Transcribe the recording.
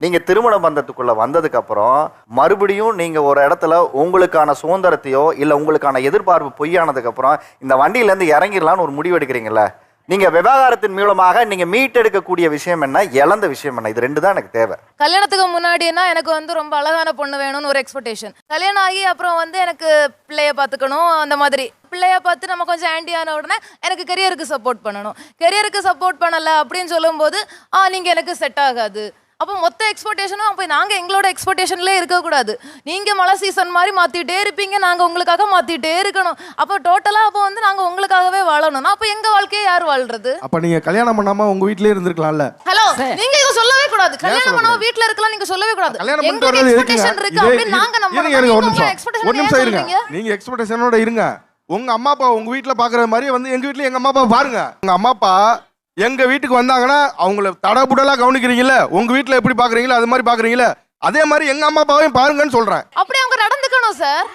நீங்க திருமண பந்தத்துக்குள்ள வந்ததுக்கு அப்புறம் மறுபடியும் நீங்க ஒரு இடத்துல உங்களுக்கான சுதந்திரத்தையோ இல்ல உங்களுக்கான எதிர்பார்ப்பு பொய்யானதுக்கு அப்புறம் இந்த வண்டியில இருந்து இறங்கிடலாம்னு ஒரு முடிவு எடுக்கிறீங்கல்ல, நீங்க விவாகரத்தின் மூலமாக நீங்க மீட்டெடுக்கக்கூடிய விஷயம் என்ன, இழந்த விஷயம் என்ன? இது ரெண்டு தான் எனக்கு தேவை. கல்யாணத்துக்கு முன்னாடினா எனக்கு வந்து ரொம்ப அழகான பொண்ணு வேணும்னு ஒரு எக்ஸ்பெக்டேஷன். கல்யாணம் ஆகி அப்புறம் வந்து எனக்கு பிள்ளைய பார்த்துக்கணும், அந்த மாதிரி பிள்ளைய பார்த்து நம்ம கொஞ்சம் ஆன்டி ஆன உடனே எனக்கு கெரியருக்கு சப்போர்ட் பண்ணணும். கெரியருக்கு சப்போர்ட் பண்ணல அப்படின்னு சொல்லும்போது நீங்க எனக்கு செட் ஆகாது. அப்போ மொத்த எக்ஸ்பெக்டேஷனும் அப்போ நாங்கள் எங்களோட எக்ஸ்பெக்டேஷன்லேயே இருக்கக்கூடாது. நீங்கள் மழை சீசன் மாதிரி மாற்றிட்டே இருப்பீங்க, நாங்கள் உங்களுக்காக மாற்றிட்டே இருக்கணும். அப்போ டோட்டலாக அப்போ வந்து நாங்கள் உங்களுக்காகவே வாழணும்னா அப்போ எங்கள் வாழ்க்கையை யார் வாழ்றது? அப்போ நீங்கள் கல்யாணம் பண்ணாமல் உங்கள் வீட்டிலே இருந்திருக்கலாம்ல. ஹலோ, நீங்க இதை சொல்லவே கூடாது. கல்யாணம் பண்ணாம வீட்ல இருக்கலாம் நீங்க சொல்லவே கூடாது. கல்யாணம் பண்ணிட்டு வரது எதுக்குங்க? இருக்கு அப்படி நாங்க நம்பணும். ஒரு நிமிஷம் இருங்க. நீங்க எக்ஸ்பெக்டேஷனோட இருங்க. உங்க அம்மா அப்பா உங்க வீட்ல பாக்குற மாதிரி வந்து எங்க வீட்ல எங்க அம்மா அப்பா பாருங்க. உங்க அம்மா அப்பா எங்க வீட்டுக்கு வந்தாங்கன்னா அவங்கள தடபுடலா கவனிக்கிறீங்கல்ல, உங்க வீட்ல எப்படி பாக்குறீங்களோ அது மாதிரி பாக்குறீங்களா, அதே மாதிரி எங்க அம்மா அப்பாவையும் பாருங்கன்னு சொல்றேன். அப்படி அவங்க நடந்துக்கணும் சார்.